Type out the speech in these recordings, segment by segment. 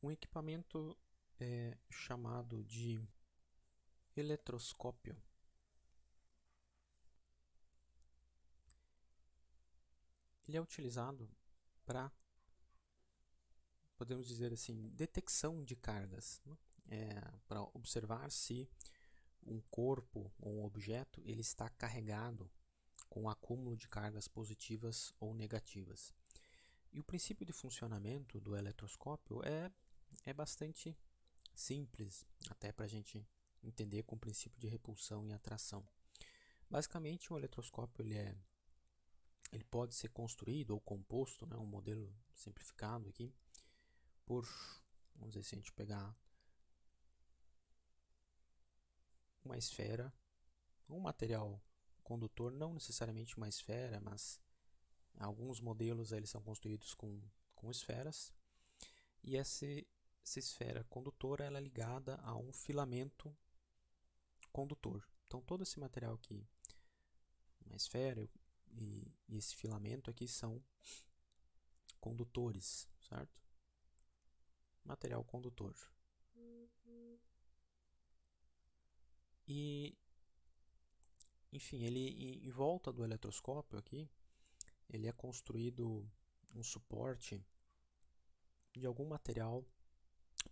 Um equipamento chamado de eletroscópio. Ele é utilizado para, podemos dizer assim, detecção de cargas, né? Para observar se um corpo ou um objeto ele está carregado com um acúmulo de cargas positivas ou negativas. E o princípio de funcionamento do eletroscópio é bastante simples, até para a gente entender com o princípio de repulsão e atração. Basicamente, um eletroscópio ele pode ser construído ou composto, né, um modelo simplificado aqui, por, vamos dizer, se a gente pegar uma esfera, um material condutor, não necessariamente uma esfera, mas alguns modelos eles são construídos com esferas, e essa esfera condutora ela é ligada a um filamento condutor. Então todo esse material aqui, uma esfera e esse filamento aqui são condutores, certo? Material condutor. E, enfim, ele em volta do eletroscópio aqui, ele é construído um suporte de algum material,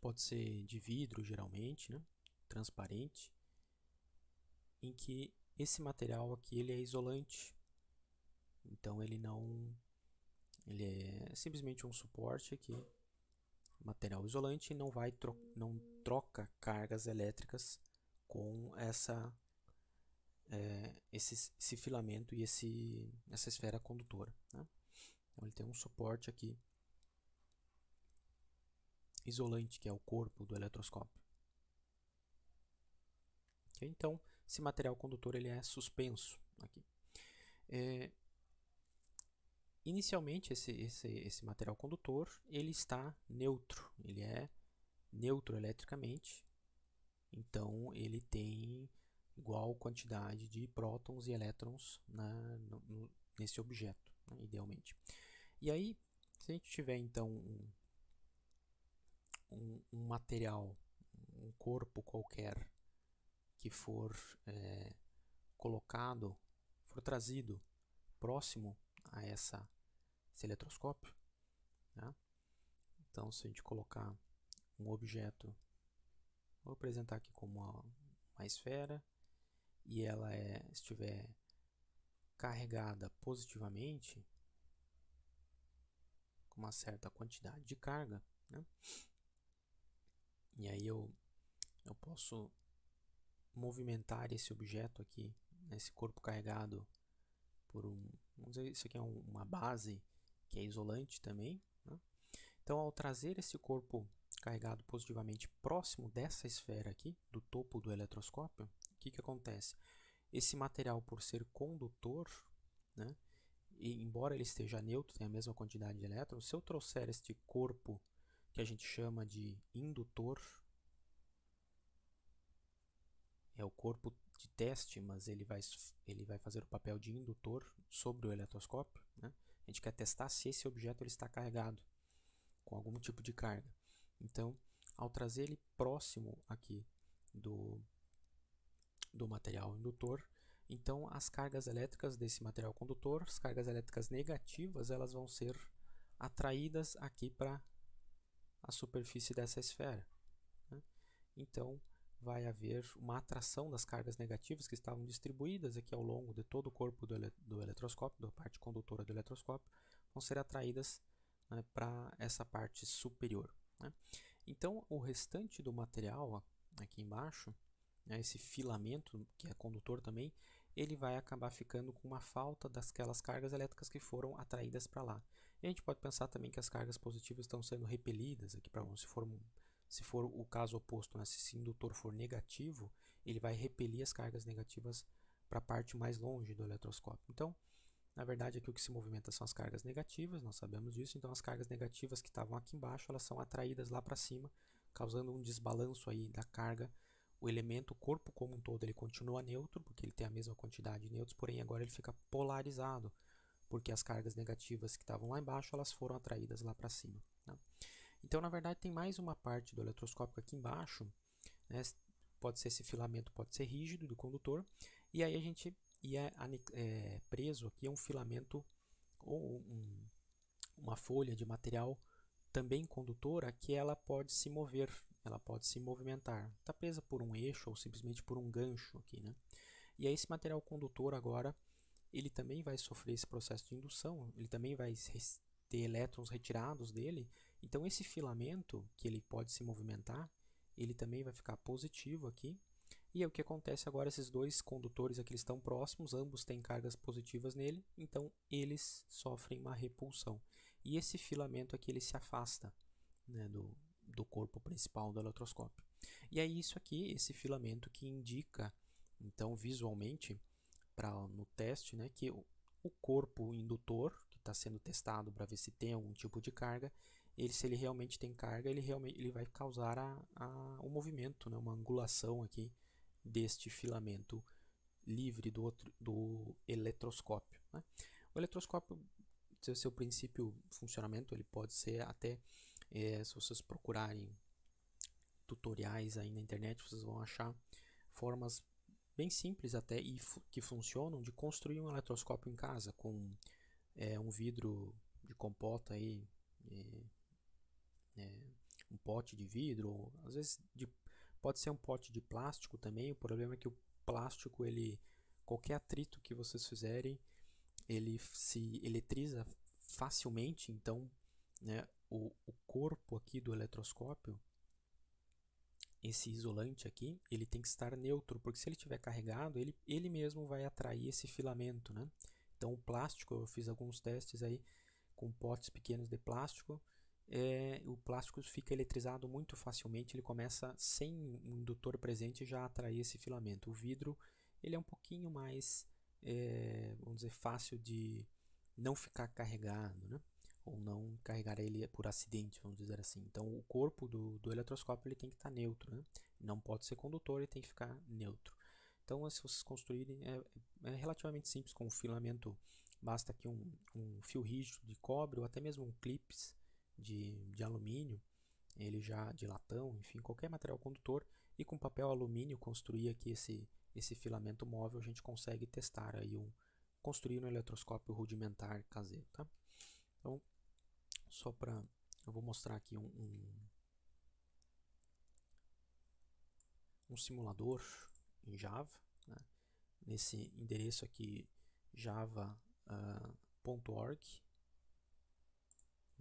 pode ser de vidro geralmente, né? Transparente, em que esse material aqui ele é isolante. Então ele é simplesmente um suporte aqui, material isolante, e não troca cargas elétricas com esse filamento e essa esfera condutora, né? Então ele tem um suporte aqui isolante, que é o corpo do eletroscópio. Okay? Então esse material condutor ele é suspenso aqui. Inicialmente esse material condutor ele está neutro, ele é neutro eletricamente, então ele tem igual quantidade de prótons e elétrons nesse objeto, né, idealmente. E aí, se a gente tiver então um material, um corpo qualquer que for colocado, for trazido próximo a esse eletroscópio, né? Então se a gente colocar um objeto, vou apresentar aqui como uma esfera, e ela estiver carregada positivamente, com uma certa quantidade de carga, né? E aí eu posso movimentar esse objeto aqui, esse corpo carregado por vamos dizer, isso aqui é uma base que é isolante também, né? Então ao trazer esse corpo carregado positivamente próximo dessa esfera aqui, do topo do eletroscópio, o que acontece? Esse material, por ser condutor, né, e embora ele esteja neutro, tem a mesma quantidade de elétrons, se eu trouxer este corpo que a gente chama de indutor, é o corpo de teste, mas ele vai fazer o papel de indutor sobre o eletroscópio, né? A gente quer testar se esse objeto ele está carregado com algum tipo de carga. Então, ao trazer ele próximo aqui do material indutor, então as cargas elétricas desse material condutor, as cargas elétricas negativas, elas vão ser atraídas aqui para a superfície dessa esfera, né? Então vai haver uma atração das cargas negativas que estavam distribuídas aqui ao longo de todo o corpo do eletroscópio, da parte condutora do eletroscópio, vão ser atraídas, né, para essa parte superior, né? Então o restante do material aqui embaixo, né, esse filamento que é condutor também, ele vai acabar ficando com uma falta daquelas cargas elétricas que foram atraídas para lá. E a gente pode pensar também que as cargas positivas estão sendo repelidas aqui para onde, se for o caso oposto, né, se esse indutor for negativo, ele vai repelir as cargas negativas para a parte mais longe do eletroscópio. Então, na verdade, aqui o que se movimenta são as cargas negativas, nós sabemos disso. Então, as cargas negativas que estavam aqui embaixo, elas são atraídas lá para cima, causando um desbalanço aí da carga. O elemento, o corpo como um todo, ele continua neutro, porque ele tem a mesma quantidade de nêutrons, porém agora ele fica polarizado, porque as cargas negativas que estavam lá embaixo, elas foram atraídas lá para cima, né? Então, na verdade, tem mais uma parte do eletroscópio aqui embaixo, né? Pode ser esse filamento, pode ser rígido do condutor, e aí a gente preso aqui um filamento ou uma folha de material também condutora que ela pode se mover, ela pode se movimentar. Está presa por um eixo ou simplesmente por um gancho aqui, né? E aí esse material condutor agora, ele também vai sofrer esse processo de indução, ele também vai ter elétrons retirados dele. Então esse filamento, que ele pode se movimentar, ele também vai ficar positivo aqui. E aí, o que acontece agora, esses dois condutores aqui estão próximos, ambos têm cargas positivas nele, então eles sofrem uma repulsão. E esse filamento aqui ele se afasta, né, do corpo principal do eletroscópio. E é isso aqui, esse filamento que indica, então visualmente, no teste, né, que o corpo indutor, que está sendo testado para ver se tem algum tipo de carga, se ele realmente tem carga, ele vai causar o movimento, né, uma angulação aqui deste filamento livre do eletroscópio, né? O eletroscópio, seu princípio de funcionamento, ele pode ser até, se vocês procurarem tutoriais aí na internet, vocês vão achar formas bem simples até e que funcionam de construir um eletroscópio em casa com um vidro de compota aí, um pote de vidro, ou, às vezes pode ser um pote de plástico também. O problema é que o plástico, qualquer atrito que vocês fizerem, ele se eletriza facilmente. Então, né, o corpo aqui do eletroscópio, esse isolante aqui, ele tem que estar neutro, porque se ele estiver carregado, ele mesmo vai atrair esse filamento, né? Então o plástico, eu fiz alguns testes aí com potes pequenos de plástico, o plástico fica eletrizado muito facilmente, ele começa, sem um indutor presente, já a atrair esse filamento. O vidro, ele é um pouquinho mais, vamos dizer, fácil de não ficar carregado, né? Ou não carregar ele por acidente, vamos dizer assim. Então o corpo do eletroscópio ele tem que estar neutro, né? Não pode ser condutor, ele tem que ficar neutro. Então, se vocês construírem, é relativamente simples. Com o filamento, basta aqui um fio rígido de cobre ou até mesmo um clips de alumínio, ele já de latão, enfim, qualquer material condutor, e com papel alumínio construir aqui esse filamento móvel. A gente consegue testar aí construir um eletroscópio rudimentar caseiro, tá? Então, eu vou mostrar aqui um simulador em Java, né? Nesse endereço aqui, java.org,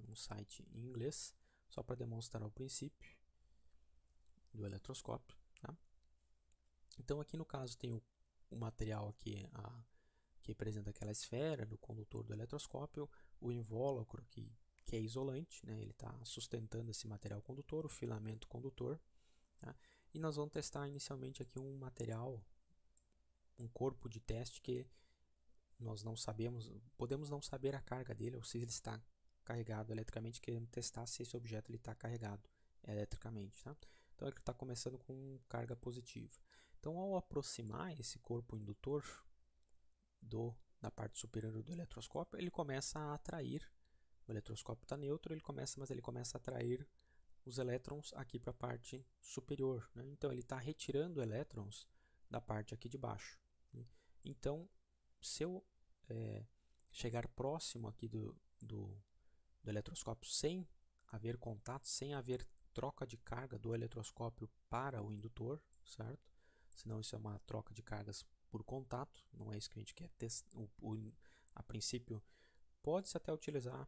um site em inglês, só para demonstrar o princípio do eletroscópio, tá? Então aqui no caso tem o material aqui, que representa aquela esfera do condutor do eletroscópio, o invólucro que é isolante, né? Ele está sustentando esse material condutor, o filamento condutor, tá? E nós vamos testar inicialmente aqui um material, um corpo de teste que nós não sabemos, podemos não saber a carga dele, ou se ele está carregado eletricamente, querendo testar se esse objeto está carregado eletricamente, tá? Então ele está começando com carga positiva. Então, ao aproximar esse corpo indutor da parte superior do eletroscópio, ele começa a atrair, o eletroscópio está neutro, mas ele começa a atrair os elétrons aqui para a parte superior, né? Então ele está retirando elétrons da parte aqui de baixo, né? Então, se eu chegar próximo aqui do eletroscópio sem haver contato, sem haver troca de carga do eletroscópio para o indutor, certo? Senão isso é uma troca de cargas por contato, não é isso que a gente quer testar. A princípio, pode-se até utilizar,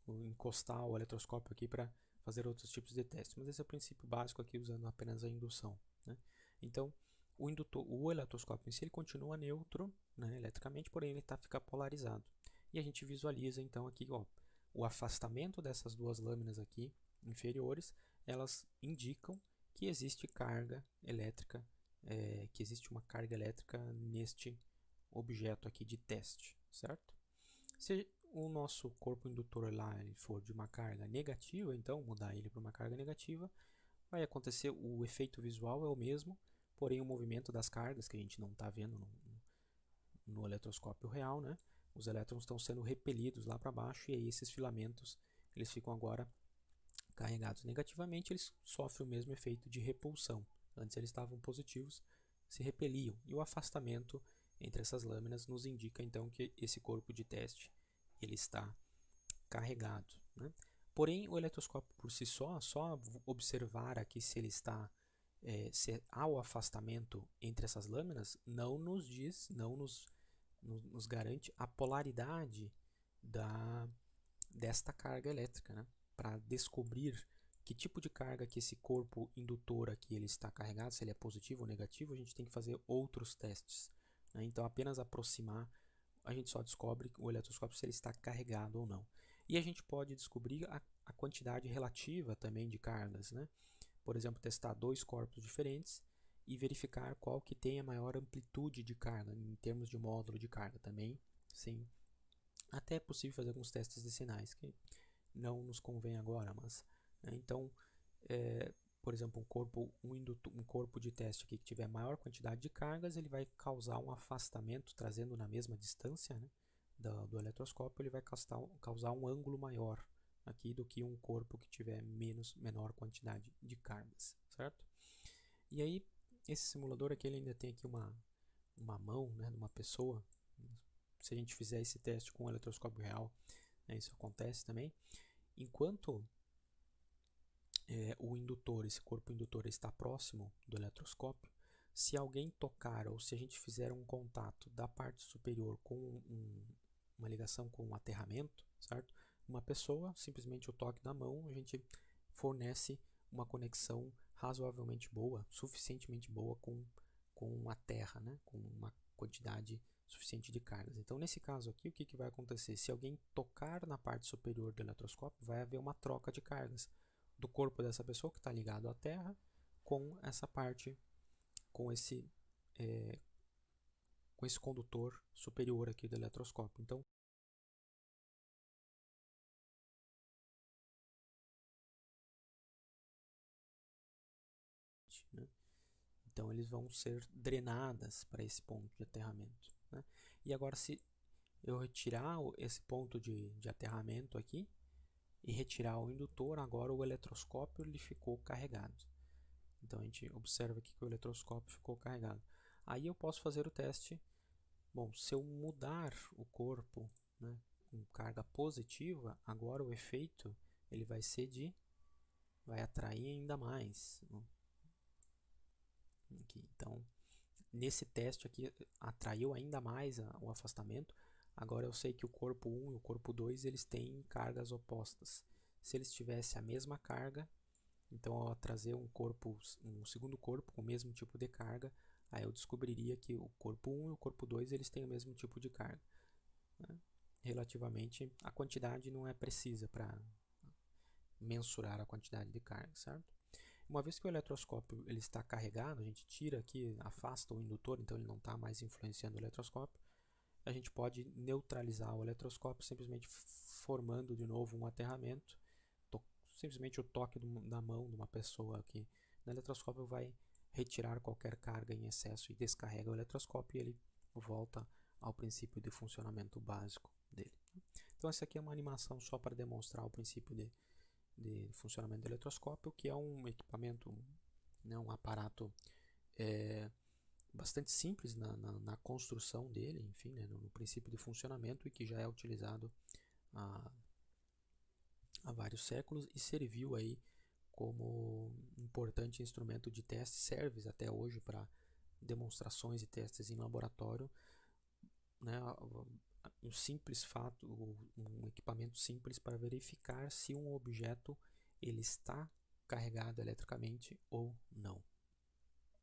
encostar o eletroscópio aqui para fazer outros tipos de testes, mas esse é o princípio básico aqui, usando apenas a indução, né? Então, o eletroscópio em si ele continua neutro, né, eletricamente, porém ele fica polarizado. E a gente visualiza então aqui, ó, o afastamento dessas duas lâminas aqui inferiores, elas indicam que existe carga elétrica, que existe uma carga elétrica neste objeto aqui de teste, certo? Se o nosso corpo indutor lá ele for de uma carga negativa, então mudar ele para uma carga negativa, vai acontecer, o efeito visual é o mesmo, porém o movimento das cargas que a gente não está vendo no eletroscópio real, né? Os elétrons estão sendo repelidos lá para baixo, e aí esses filamentos eles ficam agora carregados negativamente, eles sofrem o mesmo efeito de repulsão. Antes eles estavam positivos, se repeliam. E o afastamento entre essas lâminas nos indica então que esse corpo de teste ele está carregado, né? Porém, o eletroscópio por si só observar aqui se ele está se há o afastamento entre essas lâminas, não nos diz, não nos garante a polaridade desta carga elétrica, né? Para descobrir que tipo de carga que esse corpo indutor aqui ele está carregado, se ele é positivo ou negativo, a gente tem que fazer outros testes, né? Então, apenas aproximar, a gente só descobre o eletroscópio se ele está carregado ou não. E a gente pode descobrir a quantidade relativa também de cargas, né? Por exemplo, testar dois corpos diferentes e verificar qual que tem a maior amplitude de carga em termos de módulo de carga também. Sim, até é possível fazer alguns testes de sinais que não nos convém agora, mas né? Então, por exemplo, um corpo de teste aqui que tiver maior quantidade de cargas, ele vai causar um afastamento, trazendo na mesma distância, né, do eletroscópio, ele vai causar um ângulo maior aqui do que um corpo que tiver menor quantidade de cargas, certo? E aí, esse simulador aqui ele ainda tem aqui uma mão, né, de uma pessoa. Se a gente fizer esse teste com o eletroscópio real, né, isso acontece também. Enquanto o indutor, esse corpo indutor está próximo do eletroscópio, se alguém tocar ou se a gente fizer um contato da parte superior com uma ligação com um aterramento, certo? Uma pessoa, simplesmente o toque da mão, a gente fornece uma conexão razoavelmente boa, suficientemente boa com a terra, né? Com uma quantidade suficiente de cargas. Então, nesse caso aqui, o que vai acontecer? Se alguém tocar na parte superior do eletroscópio, vai haver uma troca de cargas do corpo dessa pessoa que está ligado à terra com essa parte, com esse condutor superior aqui do eletroscópio. Então, né? Então eles vão ser drenadas para esse ponto de aterramento, né? E agora, se eu retirar esse ponto de aterramento aqui e retirar o indutor, agora o eletroscópio ele ficou carregado. Então a gente observa aqui que o eletroscópio ficou carregado. Aí eu posso fazer o teste. Bom, se eu mudar o corpo, né, com carga positiva, agora o efeito ele vai ser vai atrair ainda mais. Aqui. Então, nesse teste aqui, atraiu ainda mais o afastamento. Agora eu sei que o corpo 1 e o corpo 2 eles têm cargas opostas. Se eles tivessem a mesma carga, então ao trazer um segundo corpo com o mesmo tipo de carga, aí eu descobriria que o corpo 1 e o corpo 2 eles têm o mesmo tipo de carga, né? Relativamente, a quantidade não é precisa para mensurar a quantidade de carga, certo? Uma vez que o eletroscópio ele está carregado, a gente tira aqui, afasta o indutor, então ele não está mais influenciando o eletroscópio. A gente pode neutralizar o eletroscópio simplesmente formando de novo um aterramento. Simplesmente o toque da mão de uma pessoa aqui no eletroscópio vai retirar qualquer carga em excesso e descarrega o eletroscópio e ele volta ao princípio de funcionamento básico dele. Então essa aqui é uma animação só para demonstrar o princípio de funcionamento do eletroscópio, que é um equipamento, né, um aparato bastante simples na construção dele, enfim, né, no princípio de funcionamento, e que já é utilizado há vários séculos e serviu aí como importante instrumento de teste, serve até hoje para demonstrações e testes em laboratório, né, um simples fato, um equipamento simples para verificar se um objeto ele está carregado eletricamente ou não.